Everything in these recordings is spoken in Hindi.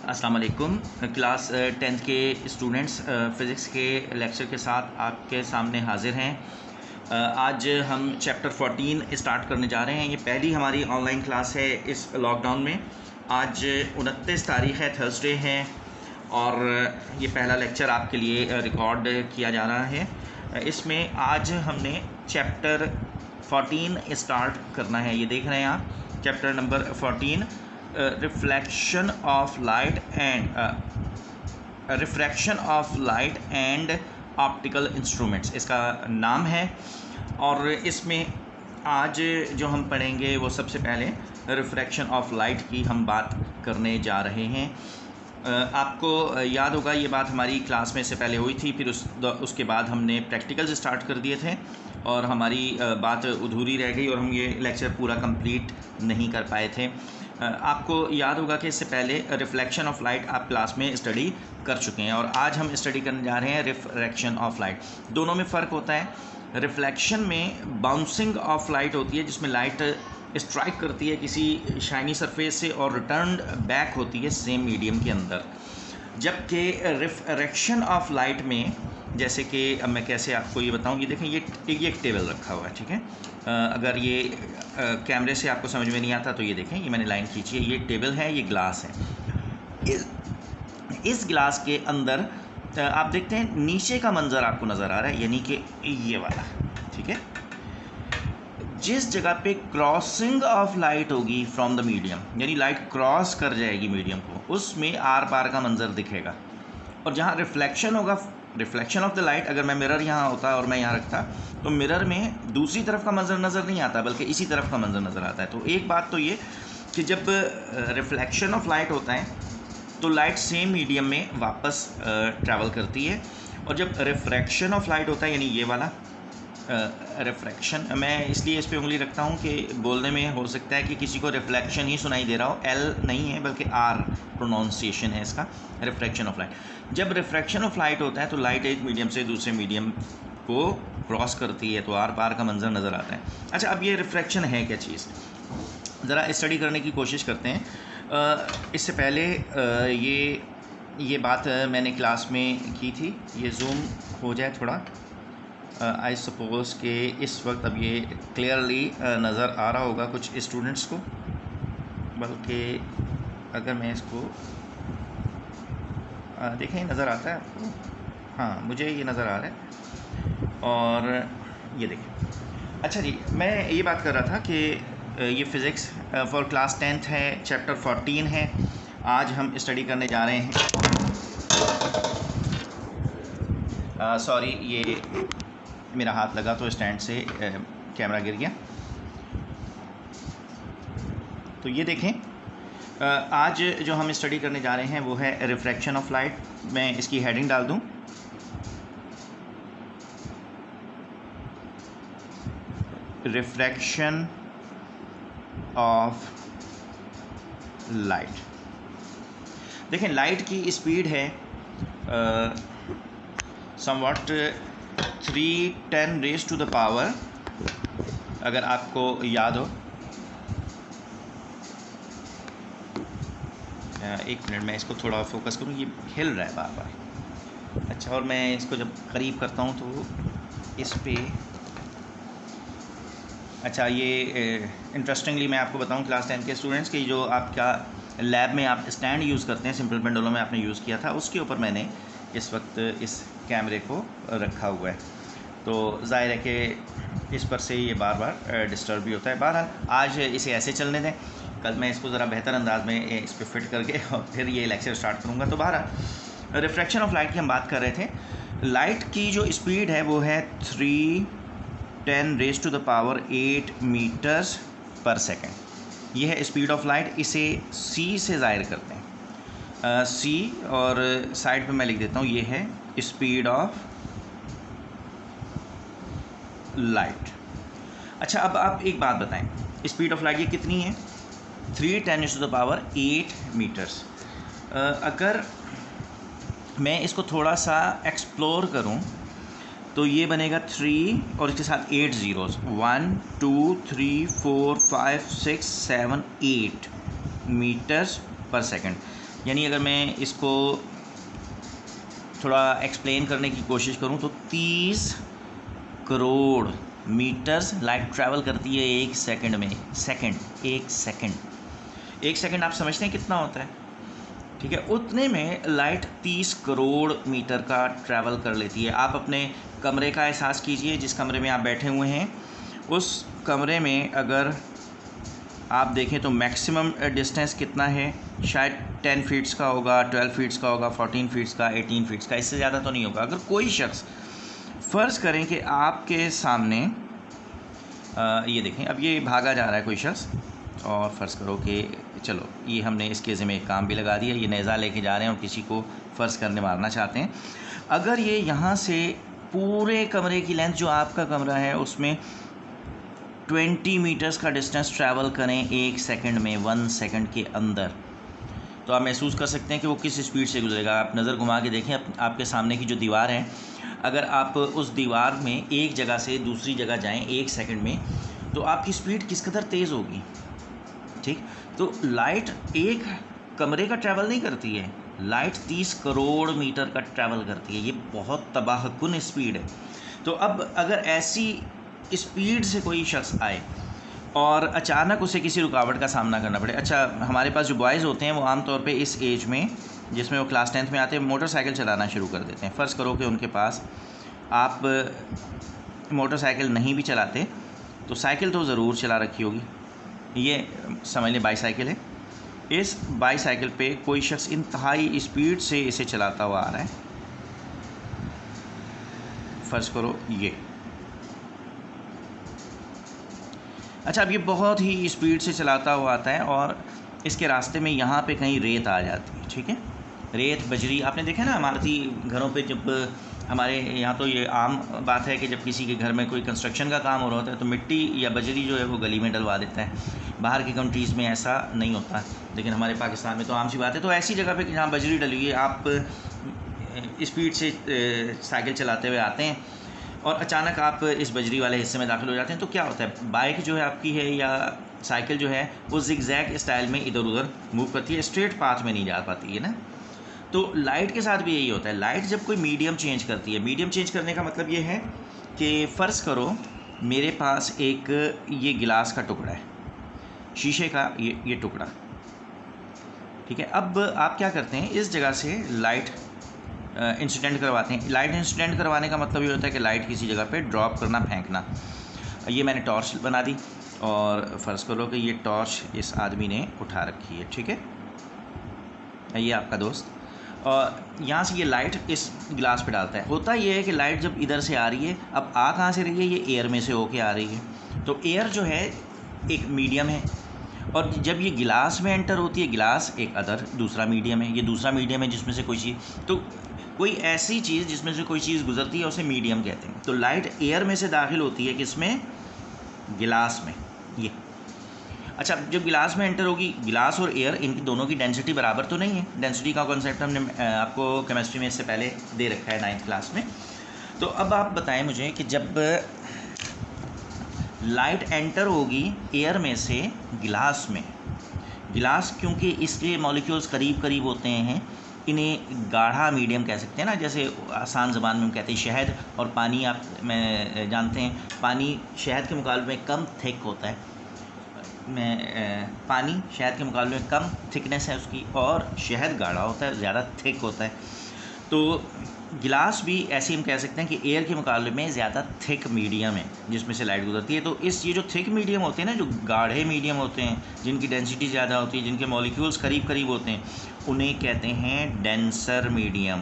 अस्सलाम वालेकुम। क्लास 10th के स्टूडेंट्स फ़िज़िक्स के लेक्चर के साथ आपके सामने हाज़िर हैं। आज हम चैप्टर 14 स्टार्ट करने जा रहे हैं। ये पहली हमारी ऑनलाइन क्लास है इस लॉकडाउन में। आज 29 तारीख़ है, थर्सडे है, और ये पहला लेक्चर आपके लिए रिकॉर्ड किया जा रहा है। इसमें आज हमने चैप्टर 14 स्टार्ट करना है। ये देख रहे हैं आप, chapter number 14, reflection of light and optical instruments इसका नाम है। और इसमें आज जो हम पढ़ेंगे वो सबसे पहले रिफ्रैक्शन ऑफ लाइट की हम बात करने जा रहे हैं। आपको याद होगा ये बात हमारी क्लास में से पहले हुई थी, फिर उसके बाद हमने प्रैक्टिकल्स स्टार्ट कर दिए थे और हमारी बात अधूरी रह गई और हम ये लेक्चर पूरा कंप्लीट नहीं कर पाए थे। आपको याद होगा कि इससे पहले रिफ्लेक्शन ऑफ लाइट आप क्लास में स्टडी कर चुके हैं और आज हम स्टडी करने जा रहे हैं रिफ्रैक्शन ऑफ लाइट। दोनों में फ़र्क होता है। रिफ्लेक्शन में बाउंसिंग ऑफ लाइट होती है, जिसमें लाइट स्ट्राइक करती है किसी शाइनी सरफेस से और रिटर्न बैक होती है सेम मीडियम के अंदर। जबकि रिफ्रैक्शन ऑफ लाइट में, जैसे कि अब मैं कैसे आपको ये बताऊं, ये देखें, ये एक टेबल रखा हुआ है, ठीक है। अगर ये कैमरे से आपको समझ में नहीं आता तो ये देखें, ये मैंने लाइन खींची है, ये टेबल है, ये ग्लास है। इस ग्लास के अंदर आप देखते हैं नीचे का मंजर आपको नज़र आ रहा है, यानी कि ये वाला, ठीक है। जिस जगह पे क्रॉसिंग ऑफ लाइट होगी फ्रॉम द मीडियम, यानी लाइट क्रॉस कर जाएगी मीडियम को, उसमें आर पार का मंजर दिखेगा। और जहाँ रिफ्लेक्शन होगा, रिफ्लेक्शन ऑफ द लाइट, अगर मैं मिरर यहाँ होता और मैं यहाँ रखता तो मिरर में दूसरी तरफ का मंजर नज़र नहीं आता, बल्कि इसी तरफ का मंजर नज़र आता है। तो एक बात तो ये कि जब रिफ्लेक्शन ऑफ लाइट होता है तो लाइट सेम मीडियम में वापस ट्रैवल करती है, और जब रिफ्रैक्शन ऑफ लाइट होता है, यानी ये वाला रिफ्रैक्शन, मैं इसलिए इस पर उंगली रखता हूँ कि बोलने में हो सकता है कि किसी को रिफ्लेक्शन ही सुनाई दे रहा हो, एल नहीं है बल्कि आर प्रोनाउंसिएशन है इसका, रिफ्रैक्शन ऑफ लाइट। जब रिफ्रैक्शन ऑफ लाइट होता है तो लाइट एक मीडियम से दूसरे मीडियम को क्रॉस करती है, तो आर पार का मंजर नज़र आता है। अच्छा, अब ये रिफ्रैक्शन है क्या चीज़, ज़रा स्टडी करने की कोशिश करते हैं। इससे पहले ये बात मैंने क्लास में की थी। ये जूम हो जाए थोड़ा, आई सपोज़ कि इस वक्त अब ये क्लियरली नज़र आ रहा होगा कुछ स्टूडेंट्स को, बल्कि अगर मैं इसको देखें, नज़र आता है आपको? हाँ, मुझे ये नज़र आ रहा है, और ये देखें। अच्छा जी, मैं ये बात कर रहा था कि ये फ़िज़िक्स फॉर क्लास 10th है, चैप्टर 14 है। आज हम स्टडी करने जा रहे हैं। सॉरी, ये मेरा हाथ लगा तो स्टैंड से कैमरा गिर गया। तो ये देखें, आज जो हम स्टडी करने जा रहे हैं वो है रिफ्रैक्शन ऑफ लाइट। मैं इसकी हेडिंग डाल दूं, रिफ्रैक्शन ऑफ लाइट। देखें, लाइट की स्पीड है somewhat 310 raise to the power, अगर आपको याद हो। एक मिनट, मैं इसको थोड़ा फोकस करूँ, ये हिल रहा है बार बार। अच्छा, और मैं इसको जब करीब करता हूँ तो इस पे, अच्छा, ये इंटरेस्टिंगली मैं आपको बताऊँ क्लास 10 के स्टूडेंट्स की, जो आपका लैब में आप स्टैंड यूज़ करते हैं, सिंपल पेंडुलम में आपने यूज़ किया था, उसके ऊपर मैंने इस वक्त इस कैमरे को रखा हुआ है। तो ज़ाहिर है कि इस पर से ये बार बार डिस्टर्ब भी होता है। बहरहाल आज इसे ऐसे चलने दें, कल मैं इसको ज़रा बेहतर अंदाज में इस पर फिट करके और फिर ये लेक्चर स्टार्ट करूँगा। तो बहरहाल रिफ्रैक्शन ऑफ लाइट की हम बात कर रहे थे। लाइट की जो स्पीड है वो है 310 raise to the power 8 meters पर सेकेंड। ये है स्पीड ऑफ लाइट। इसे सी से ज़ाहिर करते हैं, सी, और साइड पे मैं लिख देता हूँ, ये है स्पीड ऑफ लाइट। अच्छा, अब आप एक बात बताएं, स्पीड ऑफ लाइट ये कितनी है? 310 टू द पावर 8 मीटर्स। अगर मैं इसको थोड़ा सा एक्सप्लोर करूं तो ये बनेगा 3 और इसके साथ 8 ज़ीरोज़, 1 2 3 4 5 6 7 8 मीटर्स पर सेकंड। यानी अगर मैं इसको थोड़ा एक्सप्लेन करने की कोशिश करूं तो 30 करोड़ मीटर्स लाइट ट्रैवल करती है 1 सेकंड में। एक सेकंड आप समझते हैं कितना होता है? ठीक है, उतने में लाइट 30 करोड़ मीटर का ट्रैवल कर लेती है। आप अपने कमरे का एहसास कीजिए, जिस कमरे में आप बैठे हुए हैं उस कमरे में अगर आप देखें तो मैक्सिमम डिस्टेंस कितना है? शायद 10 फीट्स का होगा, 12 फीट्स का होगा, 14 फीट्स का, 18 फीट्स का, इससे ज़्यादा तो नहीं होगा। अगर कोई शख्स फ़र्ज़ करें कि आपके सामने ये देखें, अब ये भागा जा रहा है कोई शख्स, और फ़र्ज़ करो कि चलो ये हमने इसके ज़िम्मे एक काम भी लगा दिया, ये नेज़ा लेके जा रहे हैं और किसी को फ़र्ज़ करने मारना चाहते हैं। अगर ये यहाँ से पूरे कमरे की लेंथ जो आपका कमरा है उसमें 20 मीटर्स का डिस्टेंस ट्रैवल करें 1 सेकंड में, 1 सेकंड के अंदर, तो आप महसूस कर सकते हैं कि वो किस स्पीड से गुजरेगा। आप नज़र घुमा के देखें, आपके सामने की जो दीवार है, अगर आप उस दीवार में एक जगह से दूसरी जगह जाएं 1 सेकंड में, तो आपकी स्पीड किस कदर तेज़ होगी। ठीक, तो लाइट एक कमरे का ट्रैवल नहीं करती है, लाइट 30 करोड़ मीटर का ट्रैवल करती है। ये बहुत तबाहकुन स्पीड है। तो अब अगर ऐसी स्पीड से कोई शख्स आए और अचानक उसे किसी रुकावट का सामना करना पड़े। अच्छा, हमारे पास जो बॉयज़ होते हैं वो आम तौर पे इस एज में, जिसमें वो क्लास 10th में आते हैं, मोटरसाइकिल चलाना शुरू कर देते हैं। फ़र्ज़ करो कि उनके पास, आप मोटरसाइकिल नहीं भी चलाते तो साइकिल तो ज़रूर चला रखी होगी। ये समझ लें बाईसाइकिल है। इस बाईसाइकिल पे कोई शख्स इंतहाई स्पीड से इसे चलाता हुआ आ रहा है। फ़र्ज़ करो ये, अच्छा, अब ये बहुत ही स्पीड से चलाता हुआ आता है और इसके रास्ते में यहाँ पे कहीं रेत आ जाती है। ठीक है, रेत बजरी, आपने देखा ना इमारती घरों पे, जब हमारे यहाँ तो ये आम बात है कि जब किसी के घर में कोई कंस्ट्रक्शन का काम हो रहा होता है तो मिट्टी या बजरी जो है वो गली में डलवा देता है। बाहर की कंट्रीज़ में ऐसा नहीं होता, लेकिन हमारे पाकिस्तान में तो आम सी बात है। तो ऐसी जगह पे जहाँ बजरी डली हुई है, आप स्पीड से साइकिल चलाते हुए आते हैं और अचानक आप इस बजरी वाले हिस्से में दाखिल हो जाते हैं, तो क्या होता है, बाइक जो है आपकी है या साइकिल जो है वो ज़िगज़ैग स्टाइल में इधर उधर मूव करती है, स्ट्रेट पाथ में नहीं जा पाती है ना। तो लाइट के साथ भी यही होता है। लाइट जब कोई मीडियम चेंज करती है, मीडियम चेंज करने का मतलब ये है कि फ़र्ज़ करो मेरे पास एक ये गिलास का टुकड़ा है, शीशे का ये टुकड़ा, ठीक है। अब आप क्या करते हैं, इस जगह से लाइट इंसिडेंट करवाते हैं। लाइट इंसिडेंट करवाने का मतलब ये होता है कि लाइट किसी जगह पे ड्रॉप करना, फेंकना। ये मैंने टॉर्च बना दी और फ़र्ज़ करो कि ये टॉर्च इस आदमी ने उठा रखी है, ठीक है, ये आपका दोस्त, और यहाँ से ये लाइट इस गिलास पे डालता है। होता ये है कि लाइट जब इधर से आ रही है, अब आ कहाँ से रही है, ये एयर में से होके आ रही है। तो एयर जो है एक मीडियम है, और जब ये गिलास में एंटर होती है, गिलास एक अदर दूसरा मीडियम है, ये दूसरा मीडियम है जिसमें से कोई चीज़, तो कोई ऐसी चीज़ जिसमें से कोई चीज़ गुजरती है उसे मीडियम कहते हैं। तो लाइट एयर में से दाखिल होती है, किसमें, गिलास में, ये। अच्छा, जब गिलास में एंटर होगी, गिलास और एयर, इनकी दोनों की डेंसिटी बराबर तो नहीं है। डेंसिटी का कॉन्सेप्ट हमने आपको केमिस्ट्री में इससे पहले दे रखा है 9th क्लास में। तो अब आप बताएं मुझे कि जब लाइट एंटर होगी एयर में से गिलास में, गिलास क्योंकि इसके मॉलिक्यूल्स करीब करीब होते हैं, इन्हें गाढ़ा मीडियम कह सकते हैं ना। जैसे आसान ज़बान में हम कहते हैं शहद और पानी, आप मैं जानते हैं पानी शहद के मुकाबले में कम थिक होता है, पानी शहद के मुकाबले में कम थिकनेस है उसकी, और शहद गाढ़ा होता है, ज़्यादा थिक होता है। तो गिलास भी ऐसे हम कह सकते हैं कि एयर के मुकाबले में ज़्यादा थिक मीडियम है जिसमें से लाइट गुजरती है। तो ये जो थिक मीडियम होते हैं ना, जो गाढ़े मीडियम होते हैं, जिनकी डेंसिटी ज़्यादा होती है, जिनके मॉलिक्यूल्स करीब करीब होते हैं, उन्हें कहते हैं डेंसर मीडियम।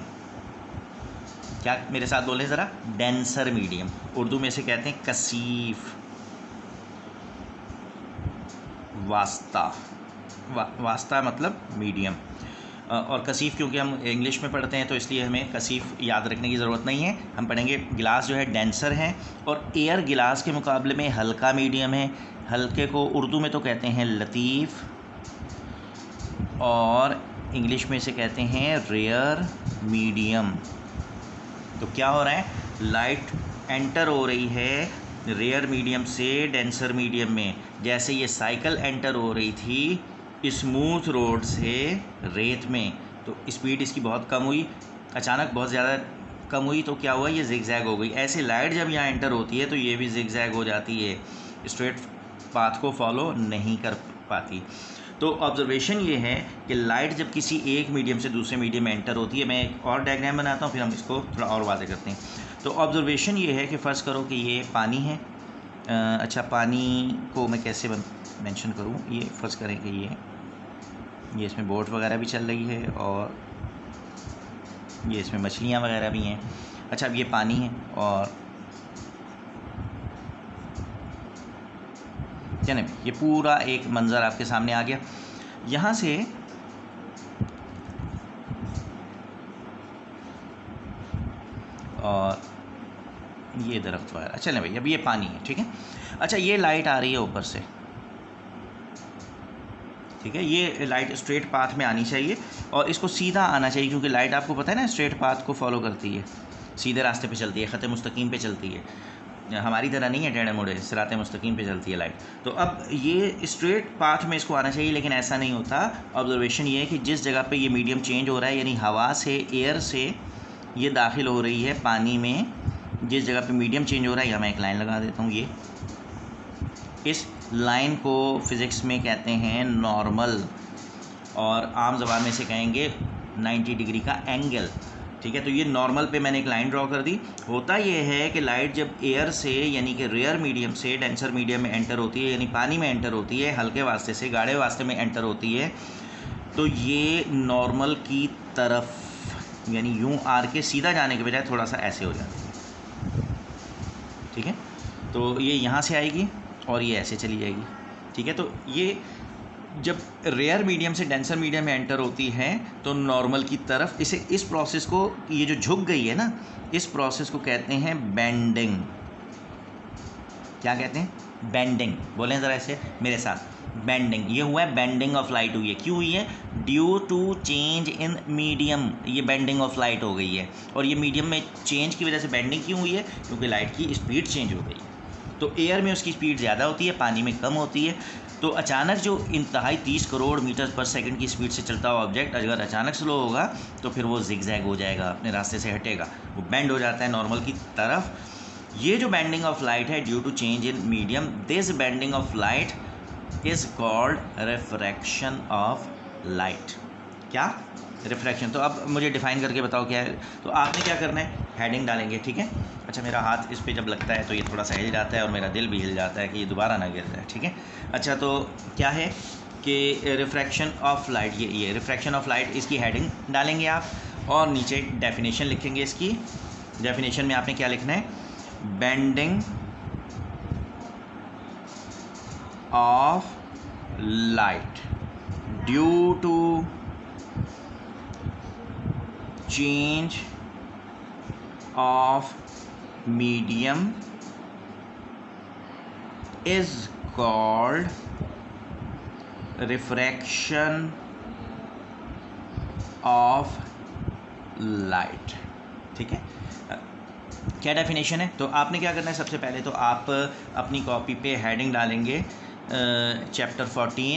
क्या, मेरे साथ बोलें ज़रा, डेंसर मीडियम। उर्दू में से कहते हैं कसीफ, वास्ता मतलब मीडियम, और कसीफ क्योंकि हम इंग्लिश में पढ़ते हैं तो इसलिए हमें कसीफ याद रखने की ज़रूरत नहीं है। हम पढ़ेंगे गिलास जो है डेंसर है, और एयर गिलास के मुकाबले में हल्का मीडियम है। हल्के को उर्दू में तो कहते हैं लतीफ़, और इंग्लिश में से कहते हैं रेयर मीडियम। तो क्या हो रहा है, लाइट एंटर हो रही है रेयर मीडियम से डेंसर मीडियम में। जैसे ये साइकिल एंटर हो रही थी स्मूथ रोड से रेत में, तो स्पीड इसकी बहुत कम हुई, अचानक बहुत ज़्यादा कम हुई, तो क्या हुआ, ये जिगजैग हो गई। ऐसे लाइट जब यहाँ एंटर होती है तो ये भी जिगजैग हो जाती है, स्ट्रेट पाथ को फॉलो नहीं कर पाती। तो ऑब्जर्वेशन ये है कि लाइट जब किसी एक मीडियम से दूसरे मीडियम में एंटर होती है, मैं एक और डायग्राम बनाता हूँ फिर हम इसको थोड़ा और वाज़ेह करते हैं। तो ऑब्जर्वेशन ये है कि फ़र्ज़ करो कि ये पानी है। अच्छा, पानी को मैं कैसे मेंशन करूँ, ये फ़र्ज़ करें कि ये इसमें बोट वगैरह भी चल रही है और ये इसमें मछलियाँ वगैरह भी हैं। अच्छा, अब ये पानी है और क्या नहीं, ये पूरा एक मंज़र आपके सामने आ गया। यहाँ से और ये दरख्त वगैरह, चलें भाई, अब ये पानी है, ठीक है। अच्छा, ये लाइट आ रही है ऊपर से, ठीक है, ये लाइट स्ट्रेट पाथ में आनी चाहिए और इसको सीधा आना चाहिए, क्योंकि लाइट आपको पता है ना स्ट्रेट पाथ को फॉलो करती है, सीधे रास्ते पे चलती है, ख़त मुस्तकीम पे चलती है, हमारी तरह नहीं है टेढ़े मुड़े, सिराते मुस्तकीम पे चलती है लाइट। तो अब ये स्ट्रेट पाथ में इसको आना चाहिए, लेकिन ऐसा नहीं होता। ऑब्जर्वेशन ये है कि जिस जगह पे ये मीडियम चेंज हो रहा है, यानी हवा से, एयर से ये दाखिल हो रही है पानी में, जिस जगह पे मीडियम चेंज हो रहा है, यहाँ मैं एक लाइन लगा देता हूँ। ये इस लाइन को फ़िज़िक्स में कहते हैं नॉर्मल, और आम ज़बान में से कहेंगे 90 डिग्री का एंगल, ठीक है। तो ये नॉर्मल पे मैंने एक लाइन ड्रॉ कर दी। होता ये है कि लाइट जब एयर से, यानी कि रेयर मीडियम से डेंसर मीडियम में एंटर होती है, यानी पानी में एंटर होती है, हल्के वास्ते से गाढ़े वास्ते में एंटर होती है, तो ये नॉर्मल की तरफ, यानी यूं आर के सीधा जाने के बजाय थोड़ा सा ऐसे हो जाती है, ठीक है। तो ये यहाँ से आएगी और ये ऐसे चली जाएगी, ठीक है। तो ये जब रेयर मीडियम से डेंसर मीडियम में एंटर होती है तो नॉर्मल की तरफ, इस प्रोसेस को, ये जो झुक गई है ना, इस प्रोसेस को कहते हैं बेंडिंग। क्या कहते हैं? बेंडिंग। बोलें ज़रा ऐसे मेरे साथ, बेंडिंग। ये हुआ है, बेंडिंग ऑफ लाइट हुई है। क्यों हुई है? Due to change in medium, ये बेंडिंग ऑफ लाइट हो गई है। और ये मीडियम में चेंज की वजह से बेंडिंग क्यों हुई है? क्योंकि लाइट की स्पीड चेंज हो गई है। तो एयर में उसकी स्पीड ज़्यादा होती है, पानी में कम होती है। तो अचानक जो इंतहाई 30 करोड़ मीटर पर सेकंड की स्पीड से चलता हुआ ऑब्जेक्ट अगर अचानक स्लो होगा तो फिर वो जिगजैग हो जाएगा, अपने रास्ते से हटेगा, वो बेंड हो जाता है नॉर्मल की तरफ। ये जो बेंडिंग ऑफ लाइट है due to change in medium, this bending of light is called refraction of light. क्या? रिफ्रैक्शन। तो अब मुझे डिफ़ाइन करके बताओ क्या है। तो आपने क्या करना है, हेडिंग डालेंगे, ठीक है। अच्छा, मेरा हाथ इस पे जब लगता है तो ये थोड़ा सा हिल जाता है और मेरा दिल भी हिल जाता है कि ये दोबारा ना गिर जाए, ठीक है। अच्छा, तो क्या है कि रिफ्रैक्शन ऑफ लाइट, ये रिफ्रैक्शन ऑफ लाइट, इसकी हेडिंग डालेंगे आप और नीचे डेफिनेशन लिखेंगे। इसकी डेफिनेशन में आपने क्या लिखना है? Bending of light due to change of medium is called refraction of light, ठीक है। क्या डेफिनेशन है? तो आपने क्या करना है, सबसे पहले तो आप अपनी कॉपी पे हेडिंग डालेंगे चैप्टर 14